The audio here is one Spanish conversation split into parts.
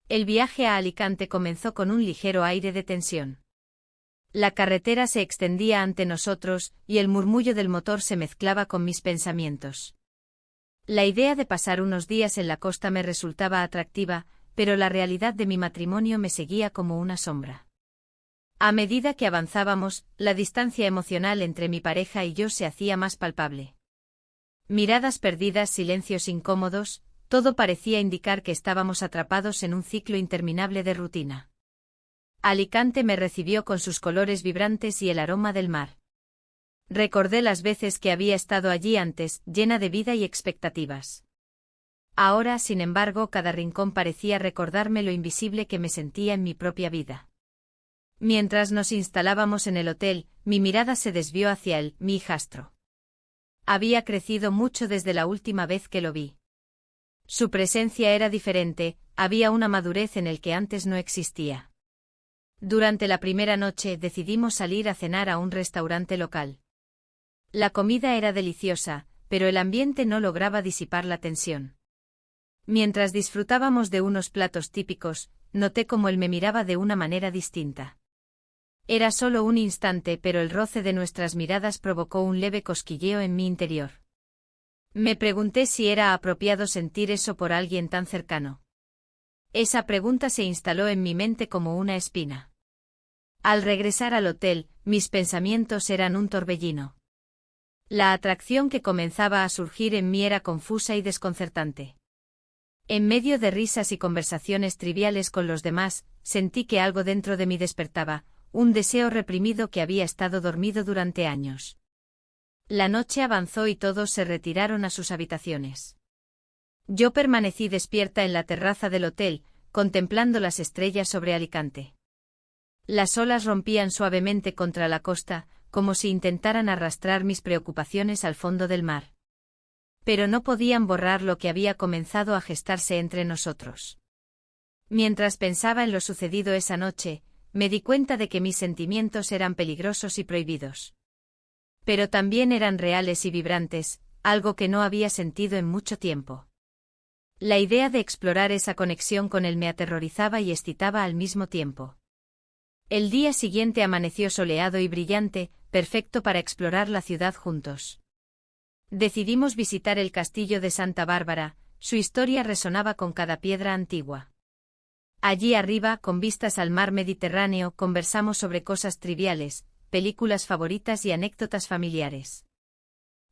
El viaje a Alicante comenzó con un ligero aire de tensión. La carretera se extendía ante nosotros, y el murmullo del motor se mezclaba con mis pensamientos. La idea de pasar unos días en la costa me resultaba atractiva, pero la realidad de mi matrimonio me seguía como una sombra. A medida que avanzábamos, la distancia emocional entre mi pareja y yo se hacía más palpable. Miradas perdidas, silencios incómodos, todo parecía indicar que estábamos atrapados en un ciclo interminable de rutina. Alicante me recibió con sus colores vibrantes y el aroma del mar. Recordé las veces que había estado allí antes, llena de vida y expectativas. Ahora, sin embargo, cada rincón parecía recordarme lo invisible que me sentía en mi propia vida. Mientras nos instalábamos en el hotel, mi mirada se desvió hacia él, mi hijastro. Había crecido mucho desde la última vez que lo vi. Su presencia era diferente, había una madurez en el que antes no existía. Durante la primera noche decidimos salir a cenar a un restaurante local. La comida era deliciosa, pero el ambiente no lograba disipar la tensión. Mientras disfrutábamos de unos platos típicos, noté cómo él me miraba de una manera distinta. Era solo un instante, pero el roce de nuestras miradas provocó un leve cosquilleo en mi interior. Me pregunté si era apropiado sentir eso por alguien tan cercano. Esa pregunta se instaló en mi mente como una espina. Al regresar al hotel, mis pensamientos eran un torbellino. La atracción que comenzaba a surgir en mí era confusa y desconcertante. En medio de risas y conversaciones triviales con los demás, sentí que algo dentro de mí despertaba, un deseo reprimido que había estado dormido durante años. La noche avanzó y todos se retiraron a sus habitaciones. Yo permanecí despierta en la terraza del hotel, contemplando las estrellas sobre Alicante. Las olas rompían suavemente contra la costa, como si intentaran arrastrar mis preocupaciones al fondo del mar. Pero no podían borrar lo que había comenzado a gestarse entre nosotros. Mientras pensaba en lo sucedido esa noche, me di cuenta de que mis sentimientos eran peligrosos y prohibidos. Pero también eran reales y vibrantes, algo que no había sentido en mucho tiempo. La idea de explorar esa conexión con él me aterrorizaba y excitaba al mismo tiempo. El día siguiente amaneció soleado y brillante, perfecto para explorar la ciudad juntos. Decidimos visitar el castillo de Santa Bárbara, su historia resonaba con cada piedra antigua. Allí arriba, con vistas al mar Mediterráneo, conversamos sobre cosas triviales, películas favoritas y anécdotas familiares.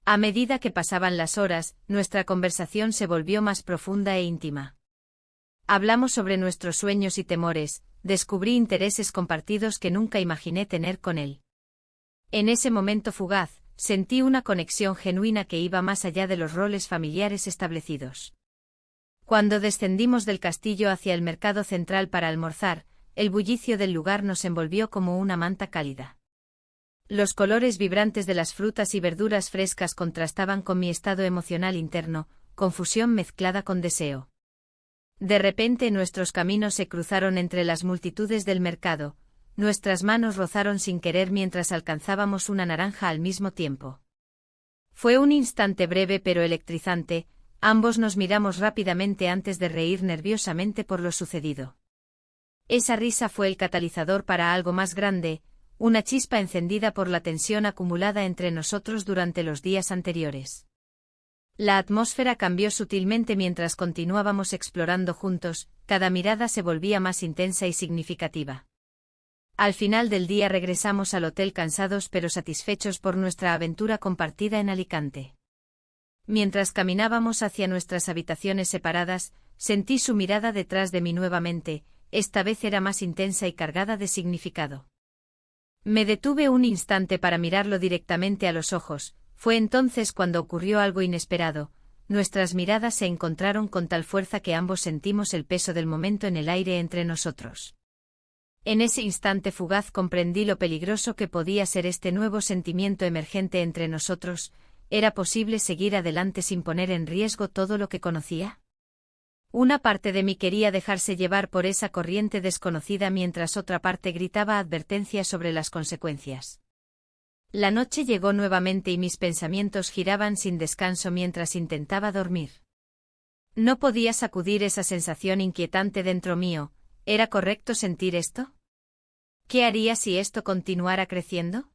A medida que pasaban las horas, nuestra conversación se volvió más profunda e íntima. Hablamos sobre nuestros sueños y temores, descubrí intereses compartidos que nunca imaginé tener con él. En ese momento fugaz, sentí una conexión genuina que iba más allá de los roles familiares establecidos. Cuando descendimos del castillo hacia el mercado central para almorzar, el bullicio del lugar nos envolvió como una manta cálida. Los colores vibrantes de las frutas y verduras frescas contrastaban con mi estado emocional interno, confusión mezclada con deseo. De repente nuestros caminos se cruzaron entre las multitudes del mercado, nuestras manos rozaron sin querer mientras alcanzábamos una naranja al mismo tiempo. Fue un instante breve pero electrizante, ambos nos miramos rápidamente antes de reír nerviosamente por lo sucedido. Esa risa fue el catalizador para algo más grande, una chispa encendida por la tensión acumulada entre nosotros durante los días anteriores. La atmósfera cambió sutilmente mientras continuábamos explorando juntos, cada mirada se volvía más intensa y significativa. Al final del día regresamos al hotel cansados pero satisfechos por nuestra aventura compartida en Alicante. Mientras caminábamos hacia nuestras habitaciones separadas, sentí su mirada detrás de mí nuevamente, esta vez era más intensa y cargada de significado. Me detuve un instante para mirarlo directamente a los ojos, fue entonces cuando ocurrió algo inesperado, nuestras miradas se encontraron con tal fuerza que ambos sentimos el peso del momento en el aire entre nosotros. En ese instante fugaz comprendí lo peligroso que podía ser este nuevo sentimiento emergente entre nosotros. ¿Era posible seguir adelante sin poner en riesgo todo lo que conocía? Una parte de mí quería dejarse llevar por esa corriente desconocida mientras otra parte gritaba advertencias sobre las consecuencias. La noche llegó nuevamente y mis pensamientos giraban sin descanso mientras intentaba dormir. No podía sacudir esa sensación inquietante dentro mío. ¿Era correcto sentir esto? ¿Qué haría si esto continuara creciendo?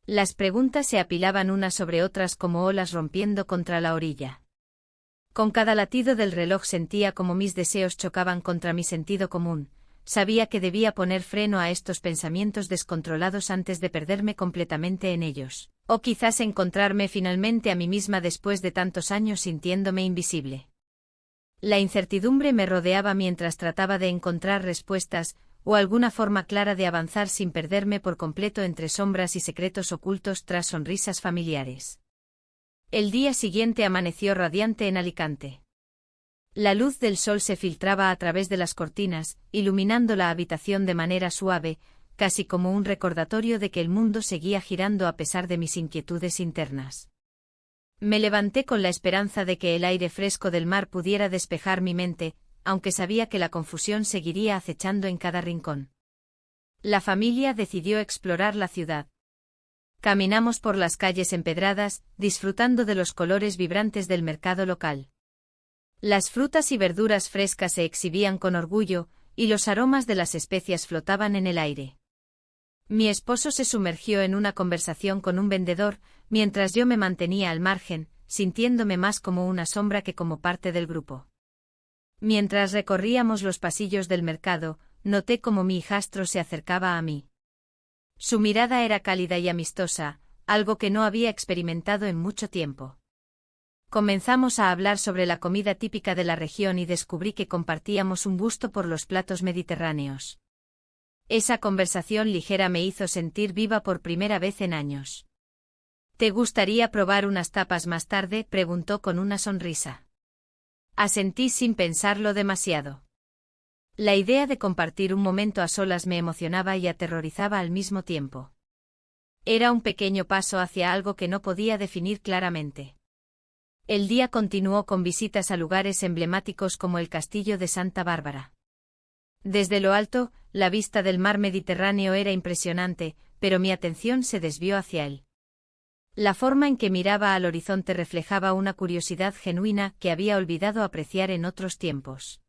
Las preguntas se apilaban unas sobre otras como olas rompiendo contra la orilla. Con cada latido del reloj sentía como mis deseos chocaban contra mi sentido común. Sabía que debía poner freno a estos pensamientos descontrolados antes de perderme completamente en ellos, o quizás encontrarme finalmente a mí misma después de tantos años sintiéndome invisible. La incertidumbre me rodeaba mientras trataba de encontrar respuestas, o alguna forma clara de avanzar sin perderme por completo entre sombras y secretos ocultos tras sonrisas familiares. El día siguiente amaneció radiante en Alicante. La luz del sol se filtraba a través de las cortinas, iluminando la habitación de manera suave, casi como un recordatorio de que el mundo seguía girando a pesar de mis inquietudes internas. Me levanté con la esperanza de que el aire fresco del mar pudiera despejar mi mente, aunque sabía que la confusión seguiría acechando en cada rincón. La familia decidió explorar la ciudad. Caminamos por las calles empedradas, disfrutando de los colores vibrantes del mercado local. Las frutas y verduras frescas se exhibían con orgullo, y los aromas de las especias flotaban en el aire. Mi esposo se sumergió en una conversación con un vendedor, mientras yo me mantenía al margen, sintiéndome más como una sombra que como parte del grupo. Mientras recorríamos los pasillos del mercado, noté cómo mi hijastro se acercaba a mí. Su mirada era cálida y amistosa, algo que no había experimentado en mucho tiempo. Comenzamos a hablar sobre la comida típica de la región y descubrí que compartíamos un gusto por los platos mediterráneos. Esa conversación ligera me hizo sentir viva por primera vez en años. ¿Te gustaría probar unas tapas más tarde?, preguntó con una sonrisa. Asentí sin pensarlo demasiado. La idea de compartir un momento a solas me emocionaba y aterrorizaba al mismo tiempo. Era un pequeño paso hacia algo que no podía definir claramente. El día continuó con visitas a lugares emblemáticos como el Castillo de Santa Bárbara. Desde lo alto, la vista del mar Mediterráneo era impresionante, pero mi atención se desvió hacia él. La forma en que miraba al horizonte reflejaba una curiosidad genuina que había olvidado apreciar en otros tiempos.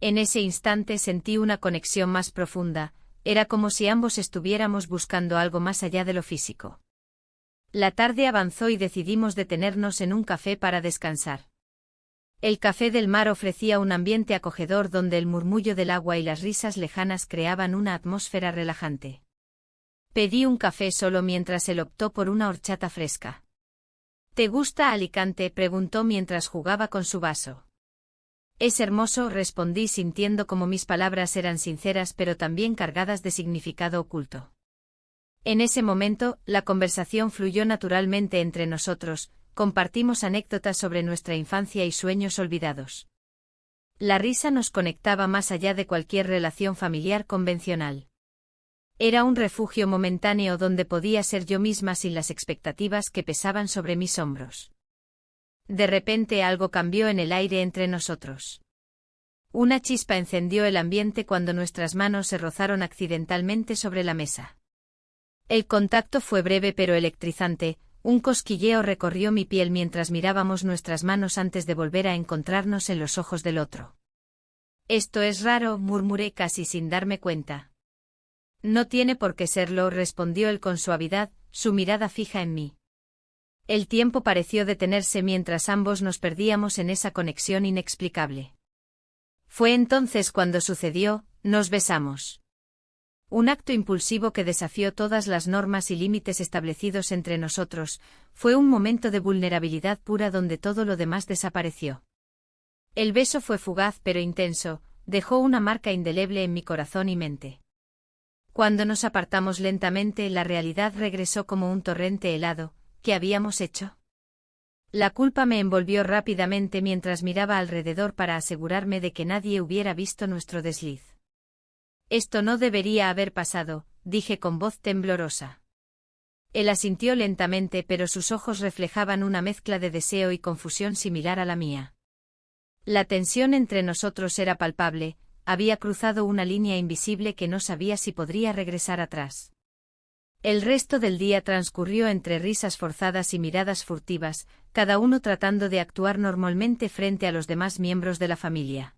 En ese instante sentí una conexión más profunda, era como si ambos estuviéramos buscando algo más allá de lo físico. La tarde avanzó y decidimos detenernos en un café para descansar. El café del mar ofrecía un ambiente acogedor donde el murmullo del agua y las risas lejanas creaban una atmósfera relajante. Pedí un café solo mientras él optó por una horchata fresca. ¿Te gusta Alicante?, preguntó mientras jugaba con su vaso. Es hermoso, respondí sintiendo como mis palabras eran sinceras pero también cargadas de significado oculto. En ese momento, la conversación fluyó naturalmente entre nosotros, compartimos anécdotas sobre nuestra infancia y sueños olvidados. La risa nos conectaba más allá de cualquier relación familiar convencional. Era un refugio momentáneo donde podía ser yo misma sin las expectativas que pesaban sobre mis hombros. De repente algo cambió en el aire entre nosotros. Una chispa encendió el ambiente cuando nuestras manos se rozaron accidentalmente sobre la mesa. El contacto fue breve pero electrizante, un cosquilleo recorrió mi piel mientras mirábamos nuestras manos antes de volver a encontrarnos en los ojos del otro. Esto es raro, murmuré casi sin darme cuenta. No tiene por qué serlo, respondió él con suavidad, su mirada fija en mí. El tiempo pareció detenerse mientras ambos nos perdíamos en esa conexión inexplicable. Fue entonces cuando sucedió, nos besamos. Un acto impulsivo que desafió todas las normas y límites establecidos entre nosotros, fue un momento de vulnerabilidad pura donde todo lo demás desapareció. El beso fue fugaz pero intenso, dejó una marca indeleble en mi corazón y mente. Cuando nos apartamos lentamente, la realidad regresó como un torrente helado. ¿Qué habíamos hecho? La culpa me envolvió rápidamente mientras miraba alrededor para asegurarme de que nadie hubiera visto nuestro desliz. Esto no debería haber pasado, dije con voz temblorosa. Él asintió lentamente pero sus ojos reflejaban una mezcla de deseo y confusión similar a la mía. La tensión entre nosotros era palpable, había cruzado una línea invisible que no sabía si podría regresar atrás. El resto del día transcurrió entre risas forzadas y miradas furtivas, cada uno tratando de actuar normalmente frente a los demás miembros de la familia.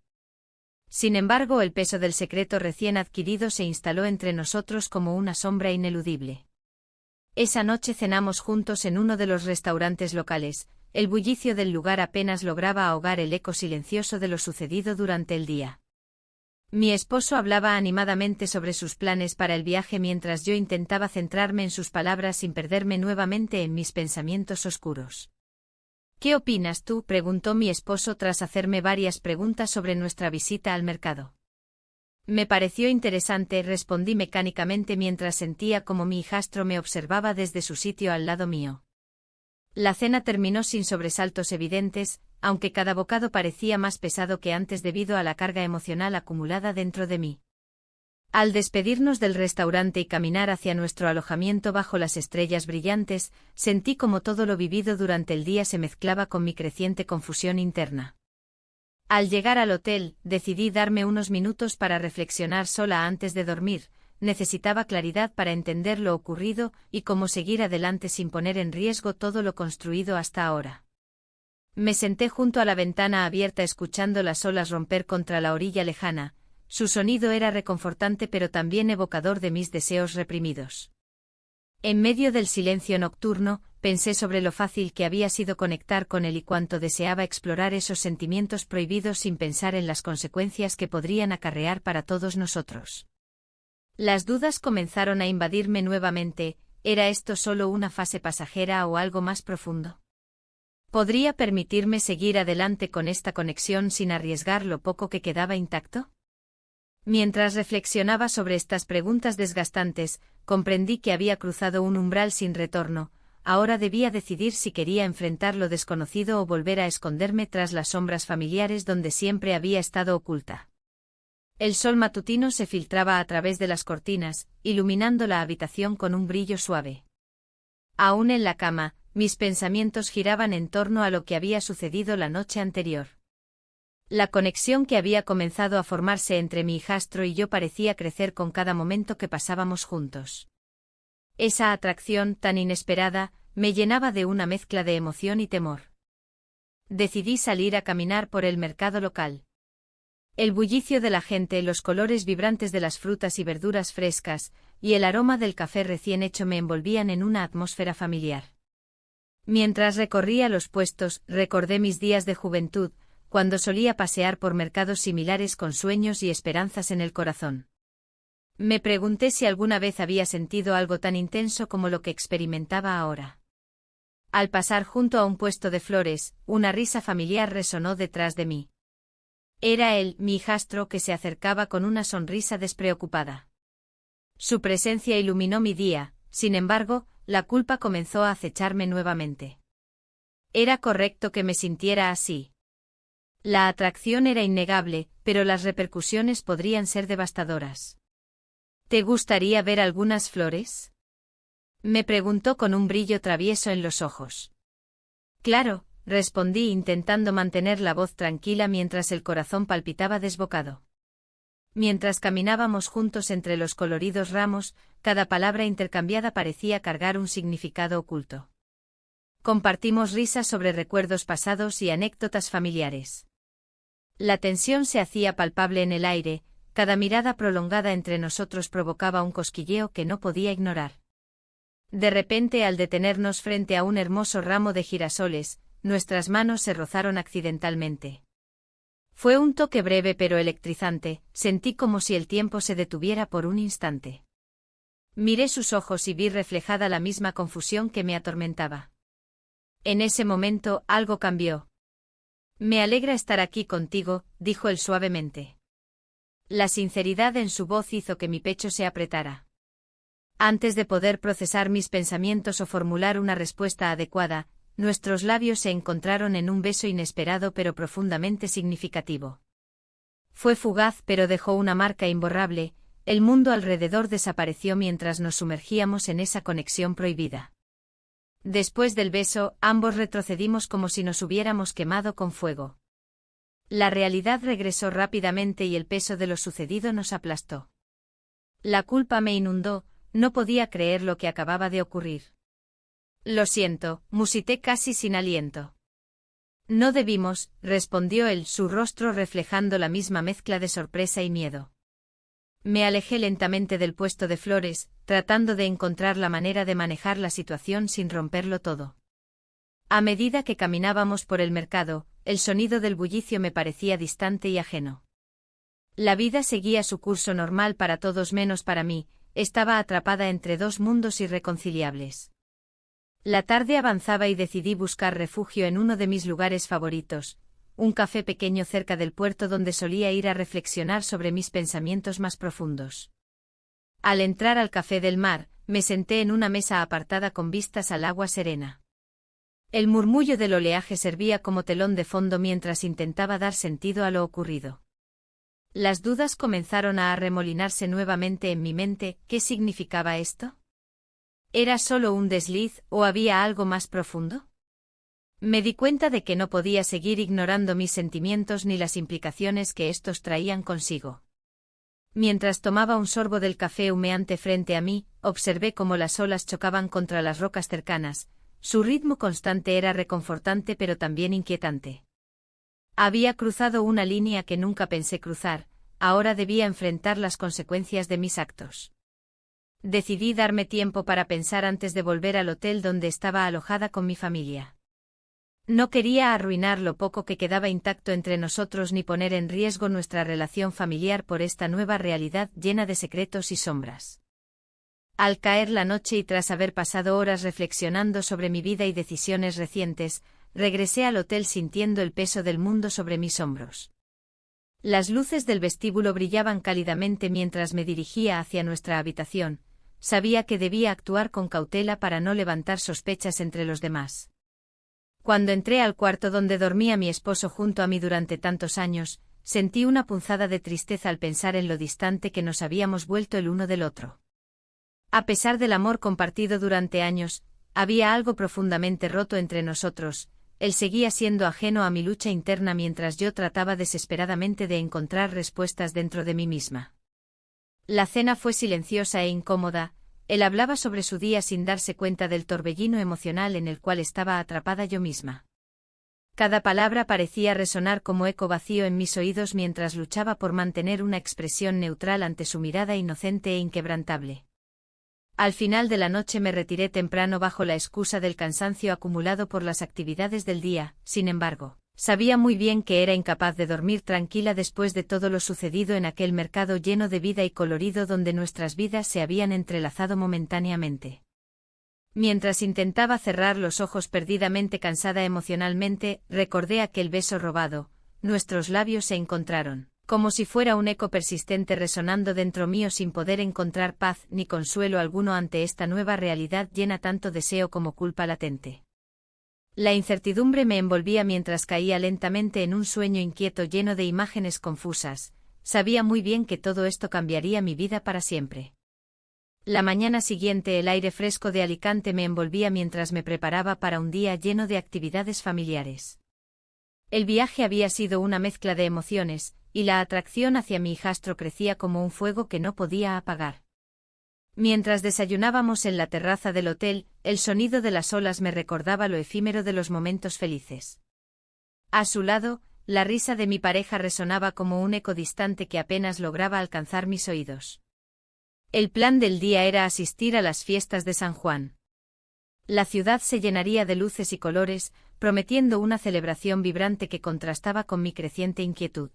Sin embargo, el peso del secreto recién adquirido se instaló entre nosotros como una sombra ineludible. Esa noche cenamos juntos en uno de los restaurantes locales. El bullicio del lugar apenas lograba ahogar el eco silencioso de lo sucedido durante el día. Mi esposo hablaba animadamente sobre sus planes para el viaje mientras yo intentaba centrarme en sus palabras sin perderme nuevamente en mis pensamientos oscuros. ¿Qué opinas tú?, preguntó mi esposo tras hacerme varias preguntas sobre nuestra visita al mercado. Me pareció interesante, respondí mecánicamente mientras sentía como mi hijastro me observaba desde su sitio al lado mío. La cena terminó sin sobresaltos evidentes, aunque cada bocado parecía más pesado que antes debido a la carga emocional acumulada dentro de mí. Al despedirnos del restaurante y caminar hacia nuestro alojamiento bajo las estrellas brillantes, sentí como todo lo vivido durante el día se mezclaba con mi creciente confusión interna. Al llegar al hotel, decidí darme unos minutos para reflexionar sola antes de dormir. Necesitaba claridad para entender lo ocurrido y cómo seguir adelante sin poner en riesgo todo lo construido hasta ahora. Me senté junto a la ventana abierta escuchando las olas romper contra la orilla lejana. Su sonido era reconfortante pero también evocador de mis deseos reprimidos. En medio del silencio nocturno, pensé sobre lo fácil que había sido conectar con él y cuánto deseaba explorar esos sentimientos prohibidos sin pensar en las consecuencias que podrían acarrear para todos nosotros. Las dudas comenzaron a invadirme nuevamente. ¿Era esto solo una fase pasajera o algo más profundo? ¿Podría permitirme seguir adelante con esta conexión sin arriesgar lo poco que quedaba intacto? Mientras reflexionaba sobre estas preguntas desgastantes, comprendí que había cruzado un umbral sin retorno. Ahora debía decidir si quería enfrentar lo desconocido o volver a esconderme tras las sombras familiares donde siempre había estado oculta. El sol matutino se filtraba a través de las cortinas, iluminando la habitación con un brillo suave. Aún en la cama, mis pensamientos giraban en torno a lo que había sucedido la noche anterior. La conexión que había comenzado a formarse entre mi hijastro y yo parecía crecer con cada momento que pasábamos juntos. Esa atracción tan inesperada me llenaba de una mezcla de emoción y temor. Decidí salir a caminar por el mercado local. El bullicio de la gente, los colores vibrantes de las frutas y verduras frescas, y el aroma del café recién hecho me envolvían en una atmósfera familiar. Mientras recorría los puestos, recordé mis días de juventud, cuando solía pasear por mercados similares con sueños y esperanzas en el corazón. Me pregunté si alguna vez había sentido algo tan intenso como lo que experimentaba ahora. Al pasar junto a un puesto de flores, una risa familiar resonó detrás de mí. Era él, mi hijastro, que se acercaba con una sonrisa despreocupada. Su presencia iluminó mi día, sin embargo, la culpa comenzó a acecharme nuevamente. ¿Era correcto que me sintiera así? La atracción era innegable, pero las repercusiones podrían ser devastadoras. ¿Te gustaría ver algunas flores?, me preguntó con un brillo travieso en los ojos. Claro, respondí intentando mantener la voz tranquila mientras el corazón palpitaba desbocado. Mientras caminábamos juntos entre los coloridos ramos, cada palabra intercambiada parecía cargar un significado oculto. Compartimos risas sobre recuerdos pasados y anécdotas familiares. La tensión se hacía palpable en el aire, cada mirada prolongada entre nosotros provocaba un cosquilleo que no podía ignorar. De repente, al detenernos frente a un hermoso ramo de girasoles, nuestras manos se rozaron accidentalmente. Fue un toque breve pero electrizante, sentí como si el tiempo se detuviera por un instante. Miré sus ojos y vi reflejada la misma confusión que me atormentaba. En ese momento, algo cambió. Me alegra estar aquí contigo, dijo él suavemente. La sinceridad en su voz hizo que mi pecho se apretara. Antes de poder procesar mis pensamientos o formular una respuesta adecuada, nuestros labios se encontraron en un beso inesperado pero profundamente significativo. Fue fugaz pero dejó una marca imborrable, el mundo alrededor desapareció mientras nos sumergíamos en esa conexión prohibida. Después del beso, ambos retrocedimos como si nos hubiéramos quemado con fuego. La realidad regresó rápidamente y el peso de lo sucedido nos aplastó. La culpa me inundó, No podía creer lo que acababa de ocurrir. Lo siento, musité casi sin aliento. No debimos, respondió él, su rostro reflejando la misma mezcla de sorpresa y miedo. Me alejé lentamente del puesto de flores, tratando de encontrar la manera de manejar la situación sin romperlo todo. A medida que caminábamos por el mercado, el sonido del bullicio me parecía distante y ajeno. La vida seguía su curso normal para todos menos para mí, estaba atrapada entre dos mundos irreconciliables. La tarde avanzaba y decidí buscar refugio en uno de mis lugares favoritos, un café pequeño cerca del puerto donde solía ir a reflexionar sobre mis pensamientos más profundos. Al entrar al café del mar, me senté en una mesa apartada con vistas al agua serena. El murmullo del oleaje servía como telón de fondo mientras intentaba dar sentido a lo ocurrido. Las dudas comenzaron a arremolinarse nuevamente en mi mente. ¿Qué significaba esto? ¿Era solo un desliz o había algo más profundo? Me di cuenta de que no podía seguir ignorando mis sentimientos ni las implicaciones que estos traían consigo. Mientras tomaba un sorbo del café humeante frente a mí, observé cómo las olas chocaban contra las rocas cercanas. Su ritmo constante era reconfortante pero también inquietante. Había cruzado una línea que nunca pensé cruzar, ahora debía enfrentar las consecuencias de mis actos. Decidí darme tiempo para pensar antes de volver al hotel donde estaba alojada con mi familia. No quería arruinar lo poco que quedaba intacto entre nosotros ni poner en riesgo nuestra relación familiar por esta nueva realidad llena de secretos y sombras. Al caer la noche y tras haber pasado horas reflexionando sobre mi vida y decisiones recientes, regresé al hotel sintiendo el peso del mundo sobre mis hombros. Las luces del vestíbulo brillaban cálidamente mientras me dirigía hacia nuestra habitación. Sabía que debía actuar con cautela para no levantar sospechas entre los demás. Cuando entré al cuarto donde dormía mi esposo junto a mí durante tantos años, sentí una punzada de tristeza al pensar en lo distante que nos habíamos vuelto el uno del otro. A pesar del amor compartido durante años, había algo profundamente roto entre nosotros. Él seguía siendo ajeno a mi lucha interna mientras yo trataba desesperadamente de encontrar respuestas dentro de mí misma. La cena fue silenciosa e incómoda. Él hablaba sobre su día sin darse cuenta del torbellino emocional en el cual estaba atrapada yo misma. Cada palabra parecía resonar como eco vacío en mis oídos mientras luchaba por mantener una expresión neutral ante su mirada inocente e inquebrantable. Al final de la noche me retiré temprano bajo la excusa del cansancio acumulado por las actividades del día. Sin embargo, sabía muy bien que era incapaz de dormir tranquila después de todo lo sucedido en aquel mercado lleno de vida y colorido donde nuestras vidas se habían entrelazado momentáneamente. Mientras intentaba cerrar los ojos perdidamente cansada emocionalmente, recordé aquel beso robado. Nuestros labios se encontraron, como si fuera un eco persistente resonando dentro mío sin poder encontrar paz ni consuelo alguno ante esta nueva realidad llena tanto deseo como culpa latente. La incertidumbre me envolvía mientras caía lentamente en un sueño inquieto lleno de imágenes confusas. Sabía muy bien que todo esto cambiaría mi vida para siempre. La mañana siguiente el aire fresco de Alicante me envolvía mientras me preparaba para un día lleno de actividades familiares. El viaje había sido una mezcla de emociones, y la atracción hacia mi hijastro crecía como un fuego que no podía apagar. Mientras desayunábamos en la terraza del hotel, el sonido de las olas me recordaba lo efímero de los momentos felices. A su lado, la risa de mi pareja resonaba como un eco distante que apenas lograba alcanzar mis oídos. El plan del día era asistir a las fiestas de San Juan. La ciudad se llenaría de luces y colores, prometiendo una celebración vibrante que contrastaba con mi creciente inquietud.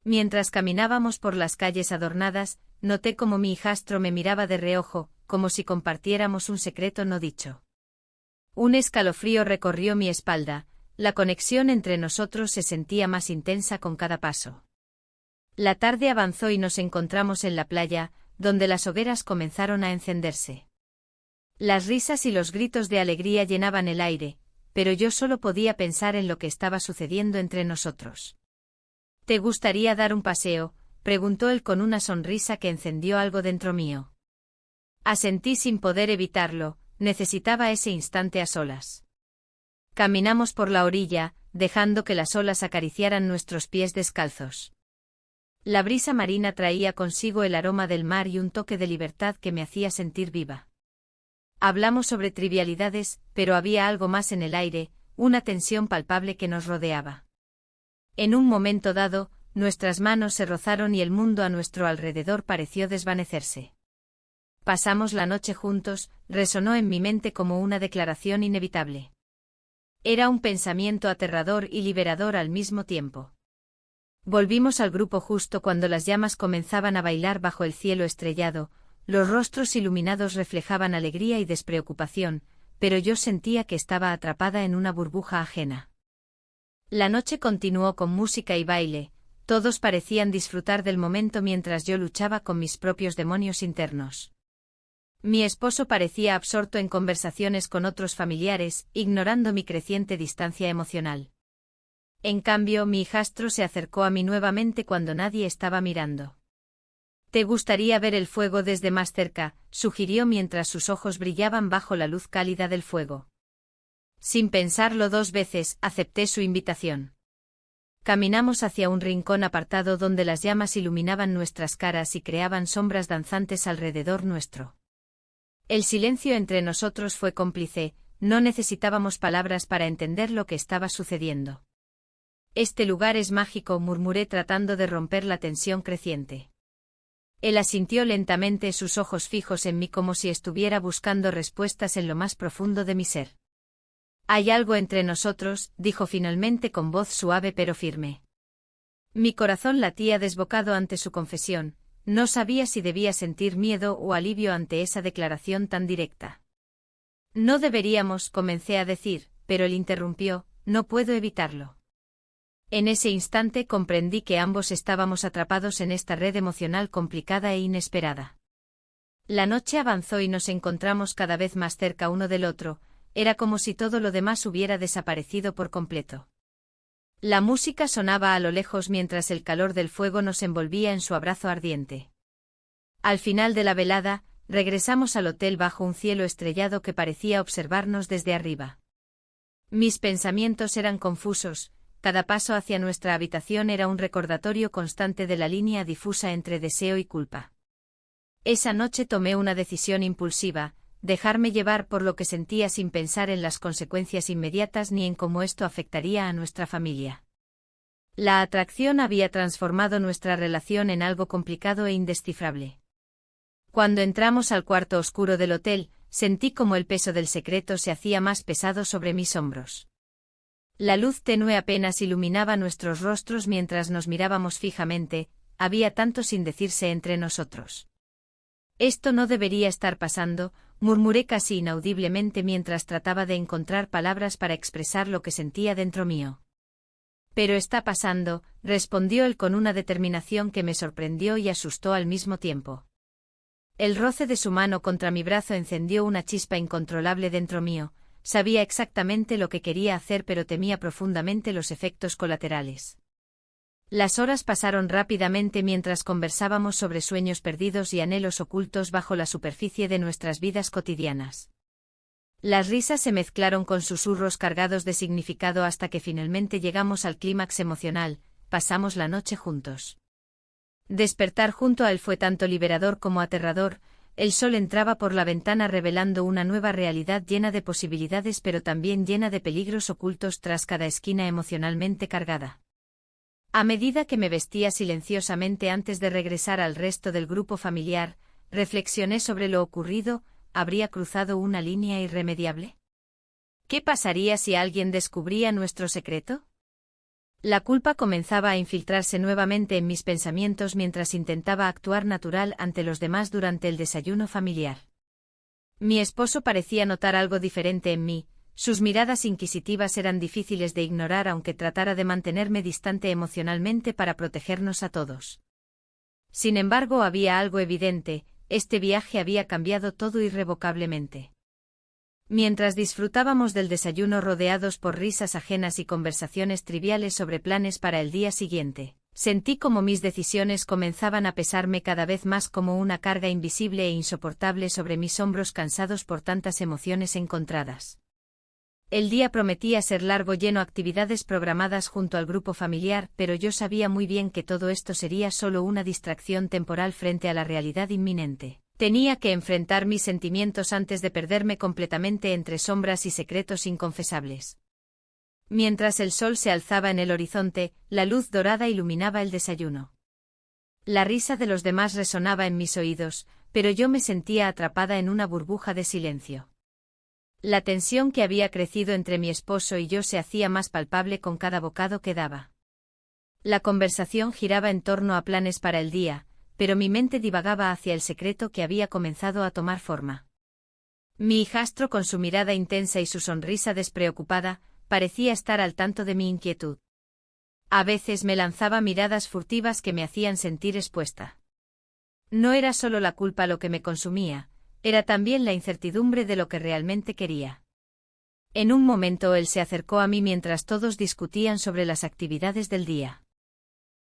Mientras caminábamos por las calles adornadas, noté cómo mi hijastro me miraba de reojo, como si compartiéramos un secreto no dicho. Un escalofrío recorrió mi espalda, la conexión entre nosotros se sentía más intensa con cada paso. La tarde avanzó y nos encontramos en la playa, donde las hogueras comenzaron a encenderse. Las risas y los gritos de alegría llenaban el aire, pero yo solo podía pensar en lo que estaba sucediendo entre nosotros. ¿Te gustaría dar un paseo?, preguntó él con una sonrisa que encendió algo dentro mío. Asentí sin poder evitarlo, necesitaba ese instante a solas. Caminamos por la orilla, dejando que las olas acariciaran nuestros pies descalzos. La brisa marina traía consigo el aroma del mar y un toque de libertad que me hacía sentir viva. Hablamos sobre trivialidades, pero había algo más en el aire, una tensión palpable que nos rodeaba. En un momento dado, nuestras manos se rozaron y el mundo a nuestro alrededor pareció desvanecerse. Pasamos la noche juntos, resonó en mi mente como una declaración inevitable. Era un pensamiento aterrador y liberador al mismo tiempo. Volvimos al grupo justo cuando las llamas comenzaban a bailar bajo el cielo estrellado, los rostros iluminados reflejaban alegría y despreocupación, pero yo sentía que estaba atrapada en una burbuja ajena. La noche continuó con música y baile, todos parecían disfrutar del momento mientras yo luchaba con mis propios demonios internos. Mi esposo parecía absorto en conversaciones con otros familiares, ignorando mi creciente distancia emocional. En cambio, mi hijastro se acercó a mí nuevamente cuando nadie estaba mirando. «¿Te gustaría ver el fuego desde más cerca?», sugirió mientras sus ojos brillaban bajo la luz cálida del fuego. Sin pensarlo dos veces, acepté su invitación. Caminamos hacia un rincón apartado donde las llamas iluminaban nuestras caras y creaban sombras danzantes alrededor nuestro. El silencio entre nosotros fue cómplice, no necesitábamos palabras para entender lo que estaba sucediendo. «Este lugar es mágico», murmuré tratando de romper la tensión creciente. Él asintió lentamente, sus ojos fijos en mí como si estuviera buscando respuestas en lo más profundo de mi ser. «Hay algo entre nosotros», dijo finalmente con voz suave pero firme. Mi corazón latía desbocado ante su confesión, no sabía si debía sentir miedo o alivio ante esa declaración tan directa. «No deberíamos», comencé a decir, pero él interrumpió, «no puedo evitarlo». En ese instante comprendí que ambos estábamos atrapados en esta red emocional complicada e inesperada. La noche avanzó y nos encontramos cada vez más cerca uno del otro, era como si todo lo demás hubiera desaparecido por completo. La música sonaba a lo lejos mientras el calor del fuego nos envolvía en su abrazo ardiente. Al final de la velada, regresamos al hotel bajo un cielo estrellado que parecía observarnos desde arriba. Mis pensamientos eran confusos. Cada paso hacia nuestra habitación era un recordatorio constante de la línea difusa entre deseo y culpa. Esa noche tomé una decisión impulsiva, dejarme llevar por lo que sentía sin pensar en las consecuencias inmediatas ni en cómo esto afectaría a nuestra familia. La atracción había transformado nuestra relación en algo complicado e indescifrable. Cuando entramos al cuarto oscuro del hotel, sentí como el peso del secreto se hacía más pesado sobre mis hombros. La luz tenue apenas iluminaba nuestros rostros mientras nos mirábamos fijamente, había tanto sin decirse entre nosotros. «Esto no debería estar pasando», murmuré casi inaudiblemente mientras trataba de encontrar palabras para expresar lo que sentía dentro mío. «Pero está pasando», respondió él con una determinación que me sorprendió y asustó al mismo tiempo. El roce de su mano contra mi brazo encendió una chispa incontrolable dentro mío. Sabía exactamente lo que quería hacer pero temía profundamente los efectos colaterales. Las horas pasaron rápidamente mientras conversábamos sobre sueños perdidos y anhelos ocultos bajo la superficie de nuestras vidas cotidianas. Las risas se mezclaron con susurros cargados de significado hasta que finalmente llegamos al clímax emocional, pasamos la noche juntos. Despertar junto a él fue tanto liberador como aterrador. El sol entraba por la ventana revelando una nueva realidad llena de posibilidades pero también llena de peligros ocultos tras cada esquina emocionalmente cargada. A medida que me vestía silenciosamente antes de regresar al resto del grupo familiar, reflexioné sobre lo ocurrido. ¿Habría cruzado una línea irremediable? ¿Qué pasaría si alguien descubría nuestro secreto? La culpa comenzaba a infiltrarse nuevamente en mis pensamientos mientras intentaba actuar natural ante los demás durante el desayuno familiar. Mi esposo parecía notar algo diferente en mí, sus miradas inquisitivas eran difíciles de ignorar aunque tratara de mantenerme distante emocionalmente para protegernos a todos. Sin embargo, había algo evidente, este viaje había cambiado todo irrevocablemente. Mientras disfrutábamos del desayuno rodeados por risas ajenas y conversaciones triviales sobre planes para el día siguiente, sentí como mis decisiones comenzaban a pesarme cada vez más como una carga invisible e insoportable sobre mis hombros cansados por tantas emociones encontradas. El día prometía ser largo, lleno de actividades programadas junto al grupo familiar, pero yo sabía muy bien que todo esto sería solo una distracción temporal frente a la realidad inminente. Tenía que enfrentar mis sentimientos antes de perderme completamente entre sombras y secretos inconfesables. Mientras el sol se alzaba en el horizonte, la luz dorada iluminaba el desayuno. La risa de los demás resonaba en mis oídos, pero yo me sentía atrapada en una burbuja de silencio. La tensión que había crecido entre mi esposo y yo se hacía más palpable con cada bocado que daba. La conversación giraba en torno a planes para el día, pero mi mente divagaba hacia el secreto que había comenzado a tomar forma. Mi hijastro, con su mirada intensa y su sonrisa despreocupada, parecía estar al tanto de mi inquietud. A veces me lanzaba miradas furtivas que me hacían sentir expuesta. No era solo la culpa lo que me consumía, era también la incertidumbre de lo que realmente quería. En un momento él se acercó a mí mientras todos discutían sobre las actividades del día.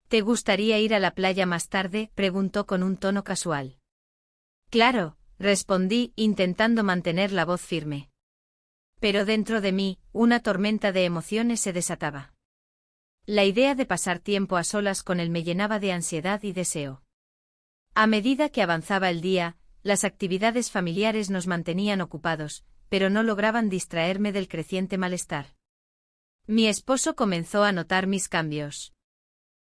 ¿Te gustaría ir a la playa más tarde?, preguntó con un tono casual. Claro, respondí, intentando mantener la voz firme. Pero dentro de mí, una tormenta de emociones se desataba. La idea de pasar tiempo a solas con él me llenaba de ansiedad y deseo. A medida que avanzaba el día, las actividades familiares nos mantenían ocupados, pero no lograban distraerme del creciente malestar. Mi esposo comenzó a notar mis cambios.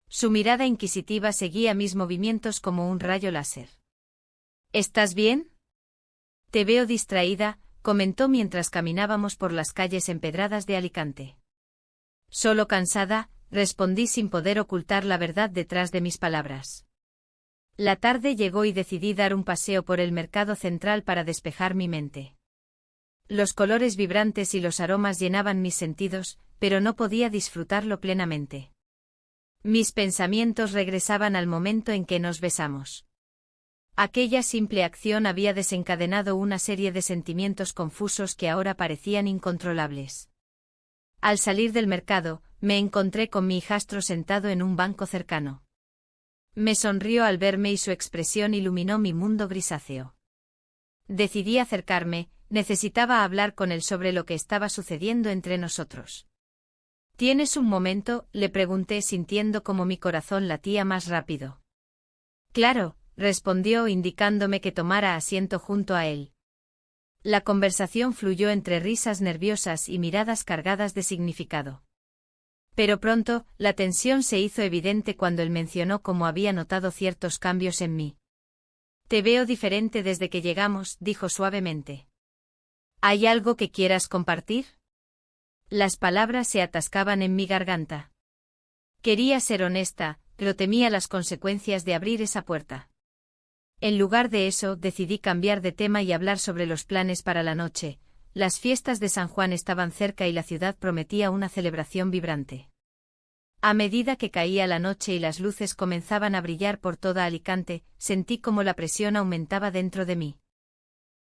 Su mirada inquisitiva seguía mis movimientos como un rayo láser. ¿Estás bien? Te veo distraída, comentó mientras caminábamos por las calles empedradas de Alicante. Solo cansada, respondí sin poder ocultar la verdad detrás de mis palabras. La tarde llegó y decidí dar un paseo por el mercado central para despejar mi mente. Los colores vibrantes y los aromas llenaban mis sentidos, pero no podía disfrutarlo plenamente. Mis pensamientos regresaban al momento en que nos besamos. Aquella simple acción había desencadenado una serie de sentimientos confusos que ahora parecían incontrolables. Al salir del mercado, me encontré con mi hijastro sentado en un banco cercano. Me sonrió al verme y su expresión iluminó mi mundo grisáceo. Decidí acercarme, necesitaba hablar con él sobre lo que estaba sucediendo entre nosotros. ¿Tienes un momento?, le pregunté sintiendo como mi corazón latía más rápido. Claro, respondió indicándome que tomara asiento junto a él. La conversación fluyó entre risas nerviosas y miradas cargadas de significado. Pero pronto, la tensión se hizo evidente cuando él mencionó cómo había notado ciertos cambios en mí. Te veo diferente desde que llegamos, dijo suavemente. ¿Hay algo que quieras compartir? Las palabras se atascaban en mi garganta. Quería ser honesta, pero temía las consecuencias de abrir esa puerta. En lugar de eso, decidí cambiar de tema y hablar sobre los planes para la noche. Las fiestas de San Juan estaban cerca y la ciudad prometía una celebración vibrante. A medida que caía la noche y las luces comenzaban a brillar por toda Alicante, sentí como la presión aumentaba dentro de mí.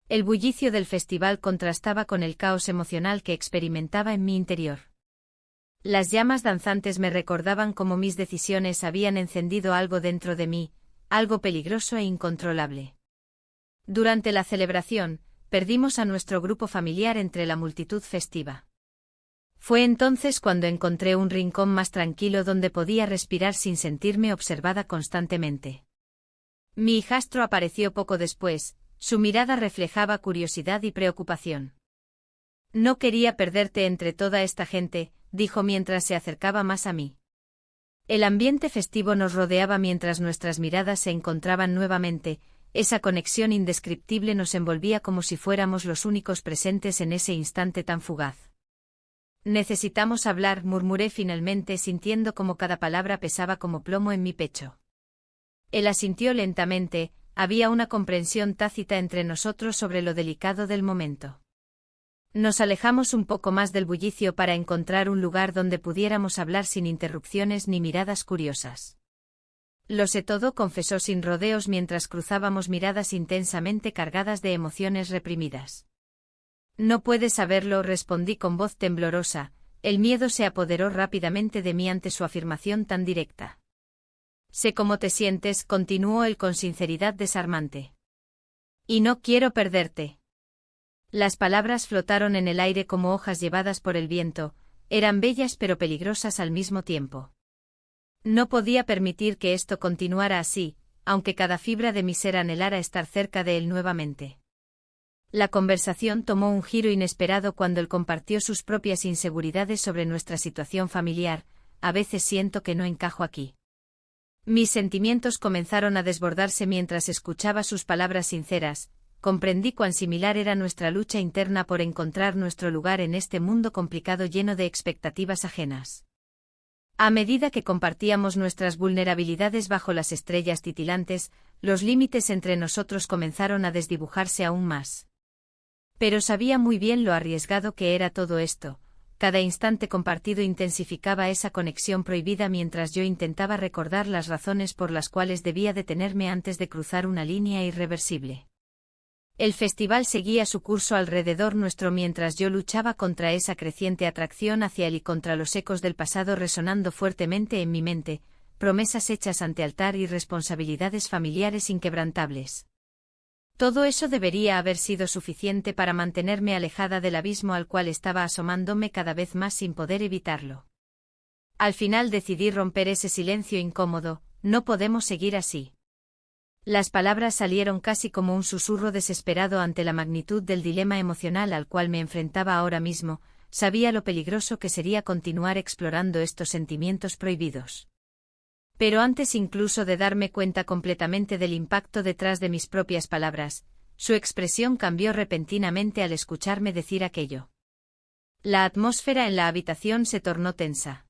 El bullicio del festival contrastaba con el caos emocional que experimentaba en mi interior. Las llamas danzantes me recordaban cómo mis decisiones habían encendido algo dentro de mí, algo peligroso e incontrolable. Durante la celebración, perdimos a nuestro grupo familiar entre la multitud festiva. Fue entonces cuando encontré un rincón más tranquilo donde podía respirar sin sentirme observada constantemente. Mi hijastro apareció poco después, su mirada reflejaba curiosidad y preocupación. No quería perderte entre toda esta gente, dijo mientras se acercaba más a mí. El ambiente festivo nos rodeaba mientras nuestras miradas se encontraban nuevamente. Esa conexión indescriptible nos envolvía como si fuéramos los únicos presentes en ese instante tan fugaz. Necesitamos hablar, murmuré finalmente sintiendo como cada palabra pesaba como plomo en mi pecho. Él asintió lentamente, había una comprensión tácita entre nosotros sobre lo delicado del momento. Nos alejamos un poco más del bullicio para encontrar un lugar donde pudiéramos hablar sin interrupciones ni miradas curiosas. Lo sé todo, confesó sin rodeos mientras cruzábamos miradas intensamente cargadas de emociones reprimidas. No puedes saberlo, respondí con voz temblorosa. El miedo se apoderó rápidamente de mí ante su afirmación tan directa. Sé cómo te sientes, continuó él con sinceridad desarmante. Y no quiero perderte. Las palabras flotaron en el aire como hojas llevadas por el viento, eran bellas pero peligrosas al mismo tiempo. No podía permitir que esto continuara así, aunque cada fibra de mi ser anhelara estar cerca de él nuevamente. La conversación tomó un giro inesperado cuando él compartió sus propias inseguridades sobre nuestra situación familiar. A veces siento que no encajo aquí. Mis sentimientos comenzaron a desbordarse mientras escuchaba sus palabras sinceras. Comprendí cuán similar era nuestra lucha interna por encontrar nuestro lugar en este mundo complicado lleno de expectativas ajenas. A medida que compartíamos nuestras vulnerabilidades bajo las estrellas titilantes, los límites entre nosotros comenzaron a desdibujarse aún más. Pero sabía muy bien lo arriesgado que era todo esto. Cada instante compartido intensificaba esa conexión prohibida mientras yo intentaba recordar las razones por las cuales debía detenerme antes de cruzar una línea irreversible. El festival seguía su curso alrededor nuestro mientras yo luchaba contra esa creciente atracción hacia él y contra los ecos del pasado resonando fuertemente en mi mente, promesas hechas ante altar y responsabilidades familiares inquebrantables. Todo eso debería haber sido suficiente para mantenerme alejada del abismo al cual estaba asomándome cada vez más sin poder evitarlo. Al final decidí romper ese silencio incómodo. No podemos seguir así. Las palabras salieron casi como un susurro desesperado ante la magnitud del dilema emocional al cual me enfrentaba ahora mismo. Sabía lo peligroso que sería continuar explorando estos sentimientos prohibidos. Pero antes incluso de darme cuenta completamente del impacto detrás de mis propias palabras, su expresión cambió repentinamente al escucharme decir aquello. La atmósfera en la habitación se tornó tensa.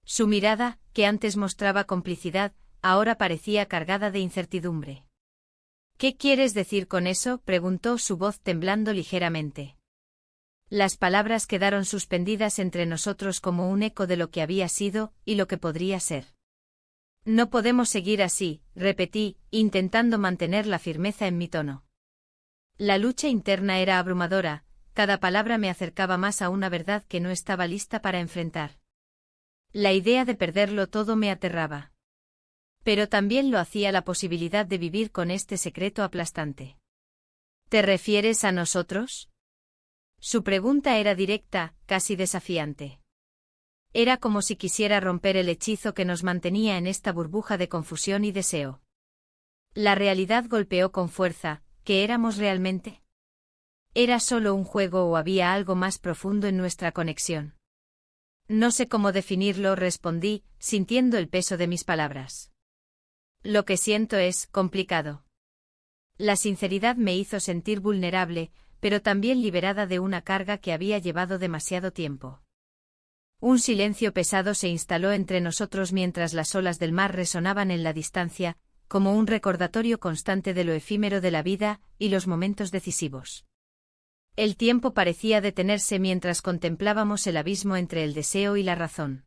Su mirada, que antes mostraba complicidad, ahora parecía cargada de incertidumbre. ¿Qué quieres decir con eso?, preguntó su voz temblando ligeramente. Las palabras quedaron suspendidas entre nosotros como un eco de lo que había sido y lo que podría ser. No podemos seguir así, repetí, intentando mantener la firmeza en mi tono. La lucha interna era abrumadora, cada palabra me acercaba más a una verdad que no estaba lista para enfrentar. La idea de perderlo todo me aterraba. Pero también lo hacía la posibilidad de vivir con este secreto aplastante. ¿Te refieres a nosotros? Su pregunta era directa, casi desafiante. Era como si quisiera romper el hechizo que nos mantenía en esta burbuja de confusión y deseo. La realidad golpeó con fuerza. ¿Qué éramos realmente? ¿Era solo un juego o había algo más profundo en nuestra conexión? No sé cómo definirlo, respondí, sintiendo el peso de mis palabras. Lo que siento es complicado. La sinceridad me hizo sentir vulnerable, pero también liberada de una carga que había llevado demasiado tiempo. Un silencio pesado se instaló entre nosotros mientras las olas del mar resonaban en la distancia, como un recordatorio constante de lo efímero de la vida y los momentos decisivos. El tiempo parecía detenerse mientras contemplábamos el abismo entre el deseo y la razón.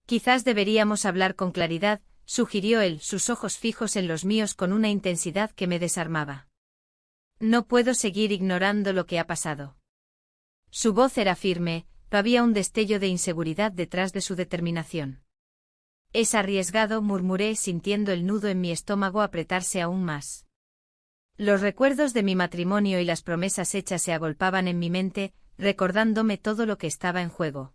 Quizás deberíamos hablar con claridad, sugirió él, sus ojos fijos en los míos con una intensidad que me desarmaba. No puedo seguir ignorando lo que ha pasado. Su voz era firme, pero había un destello de inseguridad detrás de su determinación. Es arriesgado, murmuré sintiendo el nudo en mi estómago apretarse aún más. Los recuerdos de mi matrimonio y las promesas hechas se agolpaban en mi mente, recordándome todo lo que estaba en juego.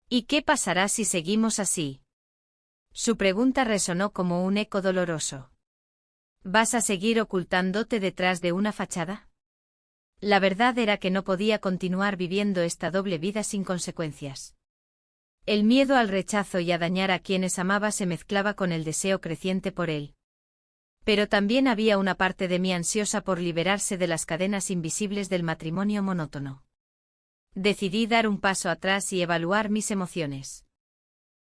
¿Y qué pasará si seguimos así? Su pregunta resonó como un eco doloroso. ¿Vas a seguir ocultándote detrás de una fachada? La verdad era que no podía continuar viviendo esta doble vida sin consecuencias. El miedo al rechazo y a dañar a quienes amaba se mezclaba con el deseo creciente por él. Pero también había una parte de mí ansiosa por liberarse de las cadenas invisibles del matrimonio monótono. Decidí dar un paso atrás y evaluar mis emociones.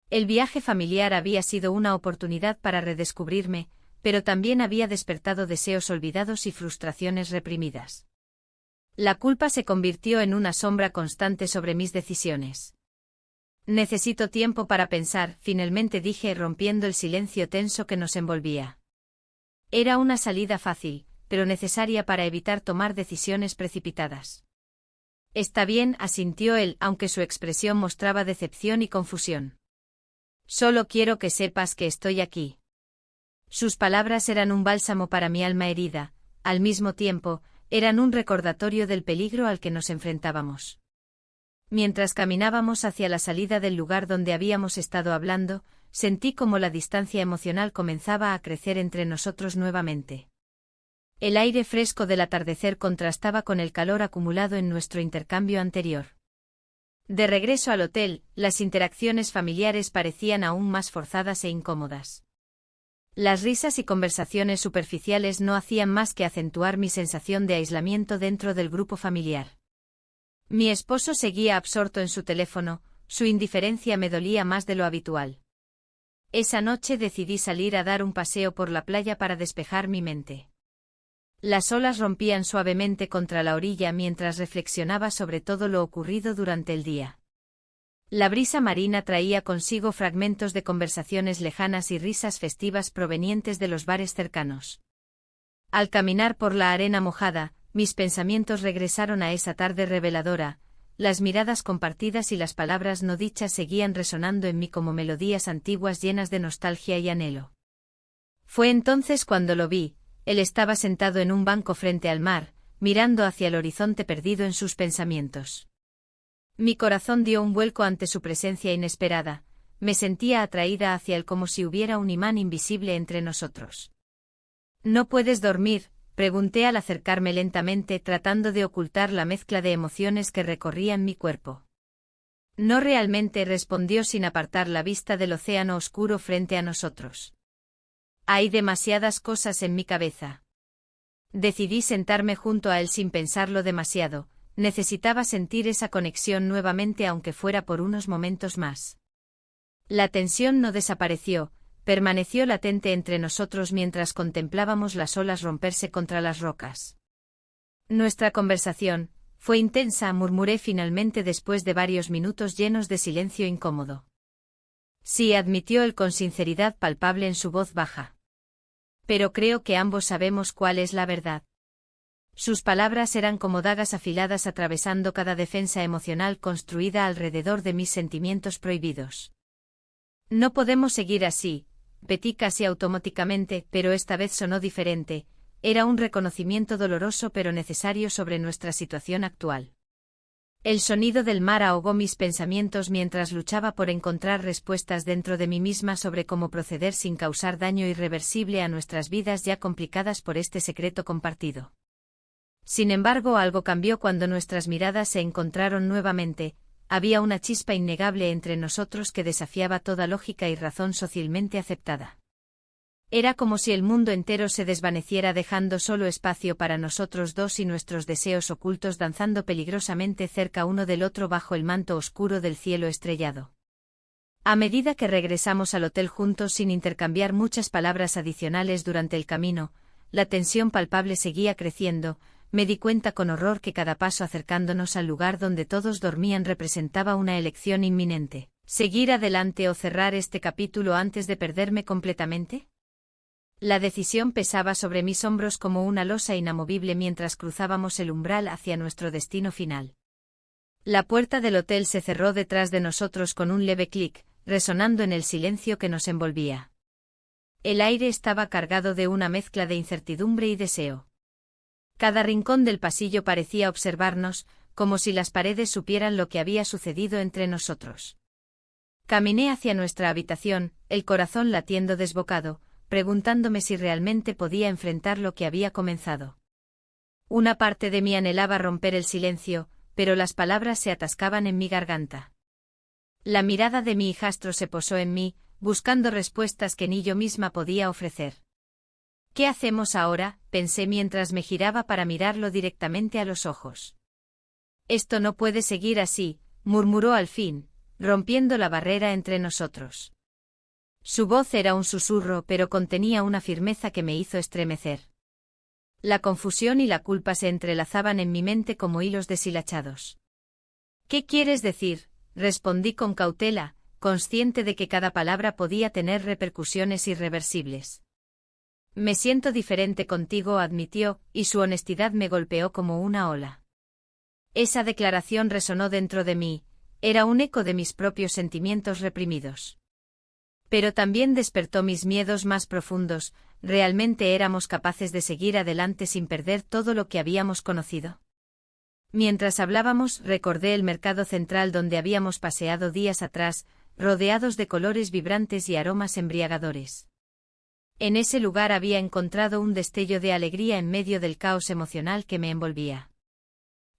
El viaje familiar había sido una oportunidad para redescubrirme, pero también había despertado deseos olvidados y frustraciones reprimidas. La culpa se convirtió en una sombra constante sobre mis decisiones. Necesito tiempo para pensar, finalmente dije rompiendo el silencio tenso que nos envolvía. Era una salida fácil, pero necesaria para evitar tomar decisiones precipitadas. Está bien, asintió él, aunque su expresión mostraba decepción y confusión. Solo quiero que sepas que estoy aquí. Sus palabras eran un bálsamo para mi alma herida. Al mismo tiempo, eran un recordatorio del peligro al que nos enfrentábamos. Mientras caminábamos hacia la salida del lugar donde habíamos estado hablando, sentí como la distancia emocional comenzaba a crecer entre nosotros nuevamente. El aire fresco del atardecer contrastaba con el calor acumulado en nuestro intercambio anterior. De regreso al hotel, las interacciones familiares parecían aún más forzadas e incómodas. Las risas y conversaciones superficiales no hacían más que acentuar mi sensación de aislamiento dentro del grupo familiar. Mi esposo seguía absorto en su teléfono, su indiferencia me dolía más de lo habitual. Esa noche decidí salir a dar un paseo por la playa para despejar mi mente. Las olas rompían suavemente contra la orilla mientras reflexionaba sobre todo lo ocurrido durante el día. La brisa marina traía consigo fragmentos de conversaciones lejanas y risas festivas provenientes de los bares cercanos. Al caminar por la arena mojada, mis pensamientos regresaron a esa tarde reveladora, las miradas compartidas y las palabras no dichas seguían resonando en mí como melodías antiguas llenas de nostalgia y anhelo. Fue entonces cuando lo vi, él estaba sentado en un banco frente al mar, mirando hacia el horizonte perdido en sus pensamientos. Mi corazón dio un vuelco ante su presencia inesperada, me sentía atraída hacia él como si hubiera un imán invisible entre nosotros. ¿No puedes dormir?, pregunté al acercarme lentamente tratando de ocultar la mezcla de emociones que recorrían mi cuerpo. No realmente, respondió sin apartar la vista del océano oscuro frente a nosotros. Hay demasiadas cosas en mi cabeza. Decidí sentarme junto a él sin pensarlo demasiado, necesitaba sentir esa conexión nuevamente aunque fuera por unos momentos más. La tensión no desapareció, permaneció latente entre nosotros mientras contemplábamos las olas romperse contra las rocas. Nuestra conversación fue intensa, murmuré finalmente después de varios minutos llenos de silencio incómodo. Sí, admitió él con sinceridad palpable en su voz baja. Pero creo que ambos sabemos cuál es la verdad. Sus palabras eran como dagas afiladas atravesando cada defensa emocional construida alrededor de mis sentimientos prohibidos. No podemos seguir así, repetí casi automáticamente, pero esta vez sonó diferente, era un reconocimiento doloroso pero necesario sobre nuestra situación actual. El sonido del mar ahogó mis pensamientos mientras luchaba por encontrar respuestas dentro de mí misma sobre cómo proceder sin causar daño irreversible a nuestras vidas ya complicadas por este secreto compartido. Sin embargo, algo cambió cuando nuestras miradas se encontraron nuevamente. Había una chispa innegable entre nosotros que desafiaba toda lógica y razón socialmente aceptada. Era como si el mundo entero se desvaneciera dejando solo espacio para nosotros dos y nuestros deseos ocultos danzando peligrosamente cerca uno del otro bajo el manto oscuro del cielo estrellado. A medida que regresamos al hotel juntos sin intercambiar muchas palabras adicionales durante el camino, la tensión palpable seguía creciendo. Me di cuenta con horror que cada paso acercándonos al lugar donde todos dormían representaba una elección inminente. ¿Seguir adelante o cerrar este capítulo antes de perderme completamente? La decisión pesaba sobre mis hombros como una losa inamovible mientras cruzábamos el umbral hacia nuestro destino final. La puerta del hotel se cerró detrás de nosotros con un leve clic, resonando en el silencio que nos envolvía. El aire estaba cargado de una mezcla de incertidumbre y deseo. Cada rincón del pasillo parecía observarnos, como si las paredes supieran lo que había sucedido entre nosotros. Caminé hacia nuestra habitación, el corazón latiendo desbocado, preguntándome si realmente podía enfrentar lo que había comenzado. Una parte de mí anhelaba romper el silencio, pero las palabras se atascaban en mi garganta. La mirada de mi hijastro se posó en mí, buscando respuestas que ni yo misma podía ofrecer. ¿Qué hacemos ahora?, pensé mientras me giraba para mirarlo directamente a los ojos. Esto no puede seguir así, murmuró al fin, rompiendo la barrera entre nosotros. Su voz era un susurro pero contenía una firmeza que me hizo estremecer. La confusión y la culpa se entrelazaban en mi mente como hilos deshilachados. ¿Qué quieres decir?, respondí con cautela, consciente de que cada palabra podía tener repercusiones irreversibles. Me siento diferente contigo, admitió, y su honestidad me golpeó como una ola. Esa declaración resonó dentro de mí, era un eco de mis propios sentimientos reprimidos. Pero también despertó mis miedos más profundos. ¿Realmente éramos capaces de seguir adelante sin perder todo lo que habíamos conocido? Mientras hablábamos, recordé el mercado central donde habíamos paseado días atrás, rodeados de colores vibrantes y aromas embriagadores. En ese lugar había encontrado un destello de alegría en medio del caos emocional que me envolvía.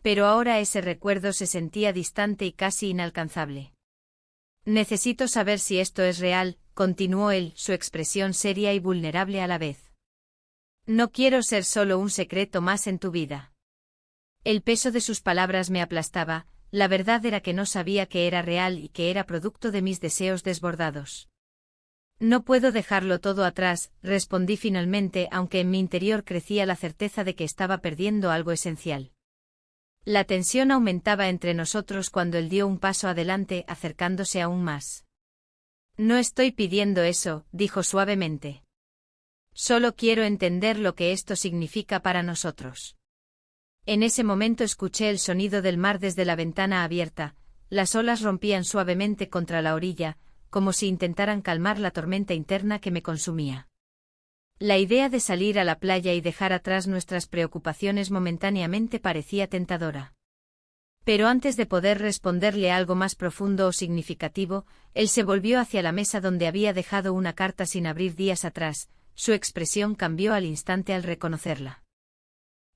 Pero ahora ese recuerdo se sentía distante y casi inalcanzable. Necesito saber si esto es real, continuó él, su expresión seria y vulnerable a la vez. No quiero ser solo un secreto más en tu vida. El peso de sus palabras me aplastaba, la verdad era que no sabía que era real y que era producto de mis deseos desbordados. No puedo dejarlo todo atrás, respondí finalmente, aunque en mi interior crecía la certeza de que estaba perdiendo algo esencial. La tensión aumentaba entre nosotros cuando él dio un paso adelante, acercándose aún más. No estoy pidiendo eso, dijo suavemente. Solo quiero entender lo que esto significa para nosotros. En ese momento escuché el sonido del mar desde la ventana abierta, las olas rompían suavemente contra la orilla, como si intentaran calmar la tormenta interna que me consumía. La idea de salir a la playa y dejar atrás nuestras preocupaciones momentáneamente parecía tentadora. Pero antes de poder responderle algo más profundo o significativo, él se volvió hacia la mesa donde había dejado una carta sin abrir días atrás, su expresión cambió al instante al reconocerla.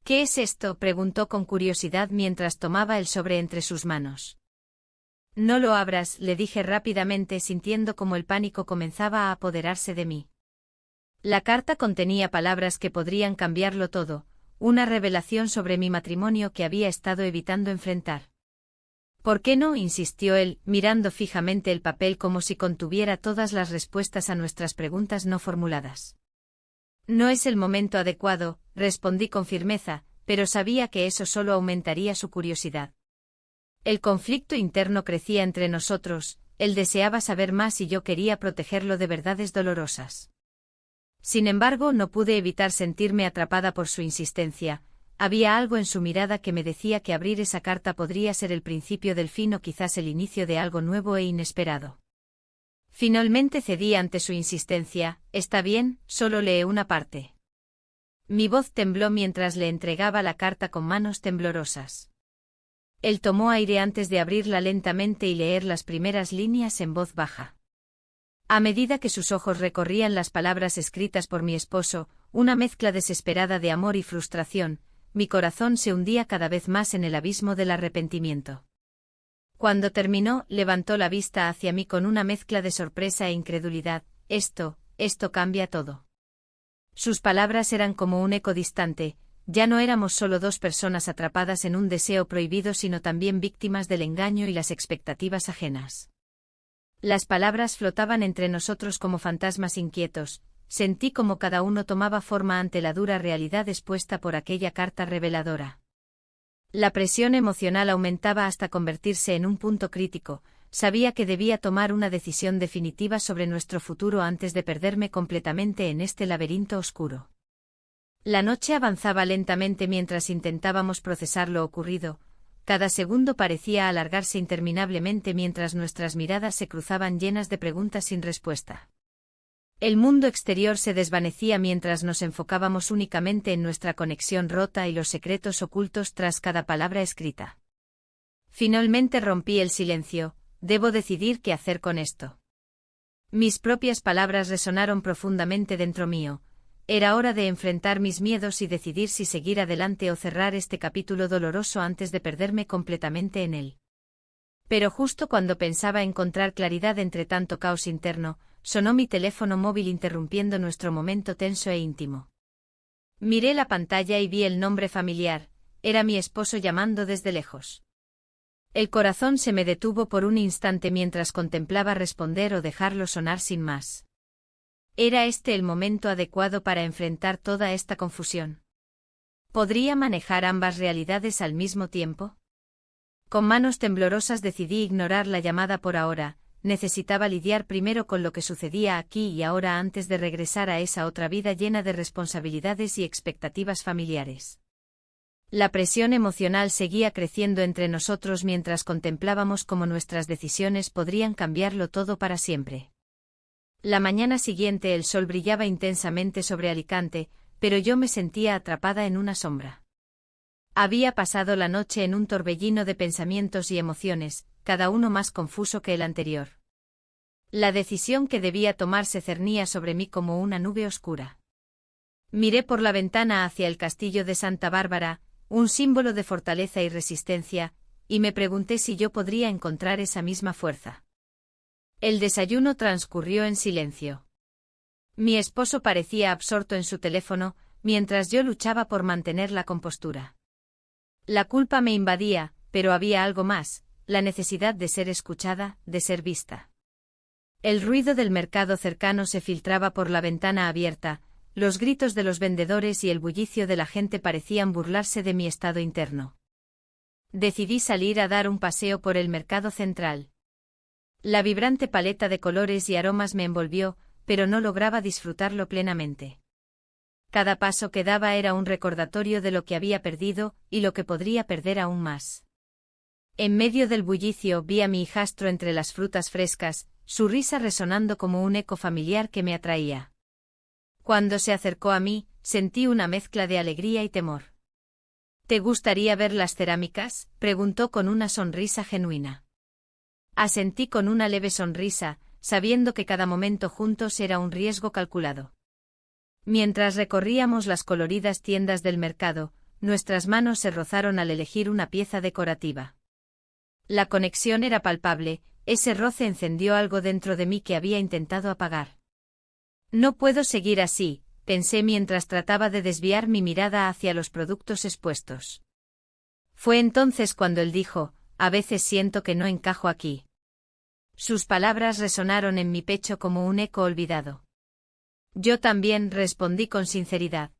¿Qué es esto?, preguntó con curiosidad mientras tomaba el sobre entre sus manos. No lo abras, le dije rápidamente, sintiendo como el pánico comenzaba a apoderarse de mí. La carta contenía palabras que podrían cambiarlo todo, una revelación sobre mi matrimonio que había estado evitando enfrentar. ¿Por qué no?, insistió él, mirando fijamente el papel como si contuviera todas las respuestas a nuestras preguntas no formuladas. No es el momento adecuado, respondí con firmeza, pero sabía que eso solo aumentaría su curiosidad. El conflicto interno crecía entre nosotros, él deseaba saber más y yo quería protegerlo de verdades dolorosas. Sin embargo, no pude evitar sentirme atrapada por su insistencia. Había algo en su mirada que me decía que abrir esa carta podría ser el principio del fin o quizás el inicio de algo nuevo e inesperado. Finalmente cedí ante su insistencia. Está bien, solo lee una parte. Mi voz tembló mientras le entregaba la carta con manos temblorosas. Él tomó aire antes de abrirla lentamente y leer las primeras líneas en voz baja. A medida que sus ojos recorrían las palabras escritas por mi esposo, una mezcla desesperada de amor y frustración, mi corazón se hundía cada vez más en el abismo del arrepentimiento. Cuando terminó, levantó la vista hacia mí con una mezcla de sorpresa e incredulidad. Esto cambia todo. Sus palabras eran como un eco distante. Ya no éramos solo dos personas atrapadas en un deseo prohibido, sino también víctimas del engaño y las expectativas ajenas. Las palabras flotaban entre nosotros como fantasmas inquietos. Sentí como cada uno tomaba forma ante la dura realidad expuesta por aquella carta reveladora. La presión emocional aumentaba hasta convertirse en un punto crítico. Sabía que debía tomar una decisión definitiva sobre nuestro futuro antes de perderme completamente en este laberinto oscuro. La noche avanzaba lentamente mientras intentábamos procesar lo ocurrido. Cada segundo parecía alargarse interminablemente mientras nuestras miradas se cruzaban llenas de preguntas sin respuesta. El mundo exterior se desvanecía mientras nos enfocábamos únicamente en nuestra conexión rota y los secretos ocultos tras cada palabra escrita. Finalmente rompí el silencio. Debo decidir qué hacer con esto. Mis propias palabras resonaron profundamente dentro mío. Era hora de enfrentar mis miedos y decidir si seguir adelante o cerrar este capítulo doloroso antes de perderme completamente en él. Pero justo cuando pensaba encontrar claridad entre tanto caos interno, sonó mi teléfono móvil interrumpiendo nuestro momento tenso e íntimo. Miré la pantalla y vi el nombre familiar. Era mi esposo llamando desde lejos. El corazón se me detuvo por un instante mientras contemplaba responder o dejarlo sonar sin más. ¿Era este el momento adecuado para enfrentar toda esta confusión? ¿Podría manejar ambas realidades al mismo tiempo? Con manos temblorosas decidí ignorar la llamada por ahora. Necesitaba lidiar primero con lo que sucedía aquí y ahora antes de regresar a esa otra vida llena de responsabilidades y expectativas familiares. La presión emocional seguía creciendo entre nosotros mientras contemplábamos cómo nuestras decisiones podrían cambiarlo todo para siempre. La mañana siguiente el sol brillaba intensamente sobre Alicante, pero yo me sentía atrapada en una sombra. Había pasado la noche en un torbellino de pensamientos y emociones, cada uno más confuso que el anterior. La decisión que debía tomar se cernía sobre mí como una nube oscura. Miré por la ventana hacia el castillo de Santa Bárbara, un símbolo de fortaleza y resistencia, y me pregunté si yo podría encontrar esa misma fuerza. El desayuno transcurrió en silencio. Mi esposo parecía absorto en su teléfono, mientras yo luchaba por mantener la compostura. La culpa me invadía, pero había algo más, la necesidad de ser escuchada, de ser vista. El ruido del mercado cercano se filtraba por la ventana abierta, los gritos de los vendedores y el bullicio de la gente parecían burlarse de mi estado interno. Decidí salir a dar un paseo por el mercado central. La vibrante paleta de colores y aromas me envolvió, pero no lograba disfrutarlo plenamente. Cada paso que daba era un recordatorio de lo que había perdido, y lo que podría perder aún más. En medio del bullicio vi a mi hijastro entre las frutas frescas, su risa resonando como un eco familiar que me atraía. Cuando se acercó a mí, sentí una mezcla de alegría y temor. ¿Te gustaría ver las cerámicas?, preguntó con una sonrisa genuina. Asentí con una leve sonrisa, sabiendo que cada momento juntos era un riesgo calculado. Mientras recorríamos las coloridas tiendas del mercado, nuestras manos se rozaron al elegir una pieza decorativa. La conexión era palpable, ese roce encendió algo dentro de mí que había intentado apagar. No puedo seguir así, pensé mientras trataba de desviar mi mirada hacia los productos expuestos. Fue entonces cuando él dijo, a veces siento que no encajo aquí. Sus palabras resonaron en mi pecho como un eco olvidado. Yo también, respondí con sinceridad.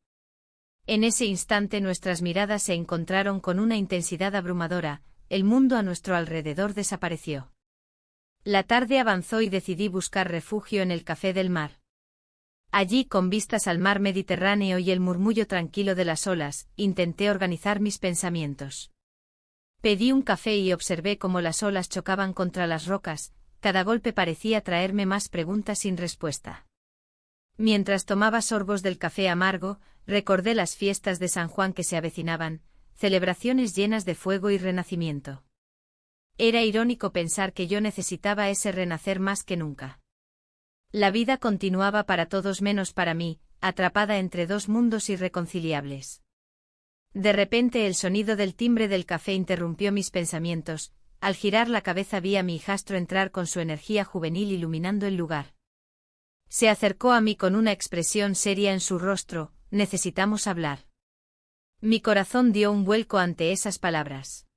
En ese instante nuestras miradas se encontraron con una intensidad abrumadora, el mundo a nuestro alrededor desapareció. La tarde avanzó y decidí buscar refugio en el Café del Mar. Allí, con vistas al mar Mediterráneo y el murmullo tranquilo de las olas, intenté organizar mis pensamientos. Pedí un café y observé cómo las olas chocaban contra las rocas, cada golpe parecía traerme más preguntas sin respuesta. Mientras tomaba sorbos del café amargo, recordé las fiestas de San Juan que se avecinaban, celebraciones llenas de fuego y renacimiento. Era irónico pensar que yo necesitaba ese renacer más que nunca. La vida continuaba para todos menos para mí, atrapada entre dos mundos irreconciliables. De repente el sonido del timbre del café interrumpió mis pensamientos, al girar la cabeza vi a mi hijastro entrar con su energía juvenil iluminando el lugar. Se acercó a mí con una expresión seria en su rostro, necesitamos hablar. Mi corazón dio un vuelco ante esas palabras.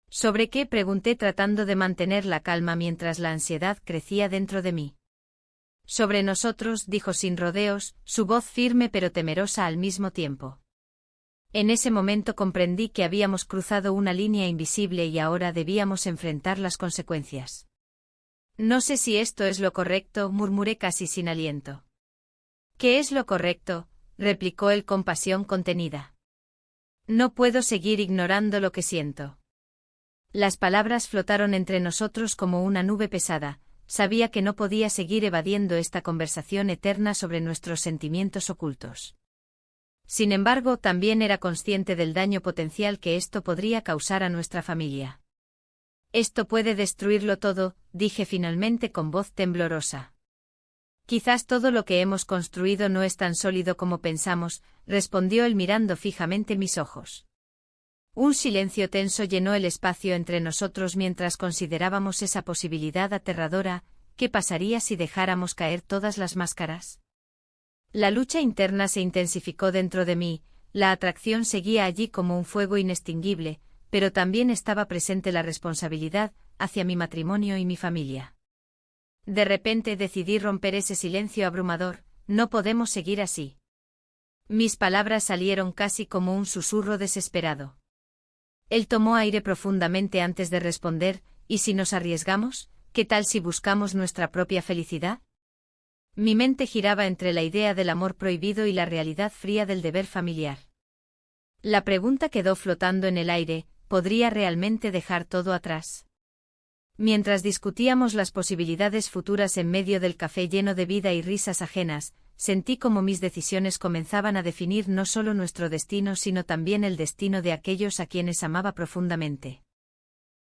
¿Sobre qué?, pregunté tratando de mantener la calma mientras la ansiedad crecía dentro de mí. Sobre nosotros, dijo sin rodeos, su voz firme pero temerosa al mismo tiempo. En ese momento comprendí que habíamos cruzado una línea invisible y ahora debíamos enfrentar las consecuencias. No sé si esto es lo correcto, murmuré casi sin aliento. ¿Qué es lo correcto?, replicó él con pasión contenida. No puedo seguir ignorando lo que siento. Las palabras flotaron entre nosotros como una nube pesada, sabía que no podía seguir evadiendo esta conversación eterna sobre nuestros sentimientos ocultos. Sin embargo, también era consciente del daño potencial que esto podría causar a nuestra familia. Esto puede destruirlo todo, dije finalmente con voz temblorosa. Quizás todo lo que hemos construido no es tan sólido como pensamos, respondió él mirando fijamente mis ojos. Un silencio tenso llenó el espacio entre nosotros mientras considerábamos esa posibilidad aterradora. ¿Qué pasaría si dejáramos caer todas las máscaras? La lucha interna se intensificó dentro de mí, la atracción seguía allí como un fuego inextinguible, pero también estaba presente la responsabilidad hacia mi matrimonio y mi familia. De repente decidí romper ese silencio abrumador, no podemos seguir así. Mis palabras salieron casi como un susurro desesperado. Él tomó aire profundamente antes de responder, ¿y si nos arriesgamos? ¿Qué tal si buscamos nuestra propia felicidad? Mi mente giraba entre la idea del amor prohibido y la realidad fría del deber familiar. La pregunta quedó flotando en el aire, ¿podría realmente dejar todo atrás? Mientras discutíamos las posibilidades futuras en medio del café lleno de vida y risas ajenas, sentí como mis decisiones comenzaban a definir no solo nuestro destino sino también el destino de aquellos a quienes amaba profundamente.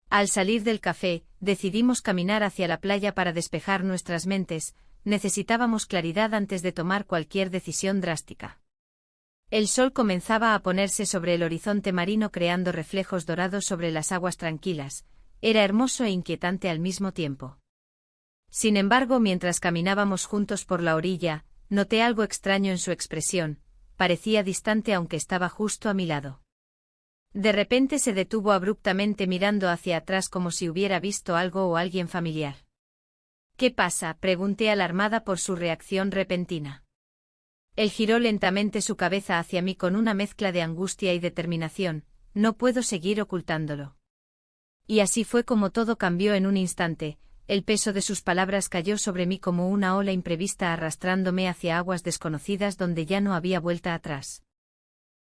Al salir del café, decidimos caminar hacia la playa para despejar nuestras mentes. Necesitábamos claridad antes de tomar cualquier decisión drástica. El sol comenzaba a ponerse sobre el horizonte marino creando reflejos dorados sobre las aguas tranquilas. Era hermoso e inquietante al mismo tiempo. Sin embargo, mientras caminábamos juntos por la orilla, noté algo extraño en su expresión. Parecía distante aunque estaba justo a mi lado. De repente se detuvo abruptamente mirando hacia atrás como si hubiera visto algo o alguien familiar. «¿Qué pasa?», pregunté alarmada por su reacción repentina. Él giró lentamente su cabeza hacia mí con una mezcla de angustia y determinación. «No puedo seguir ocultándolo». Y así fue como todo cambió en un instante. El peso de sus palabras cayó sobre mí como una ola imprevista arrastrándome hacia aguas desconocidas donde ya no había vuelta atrás.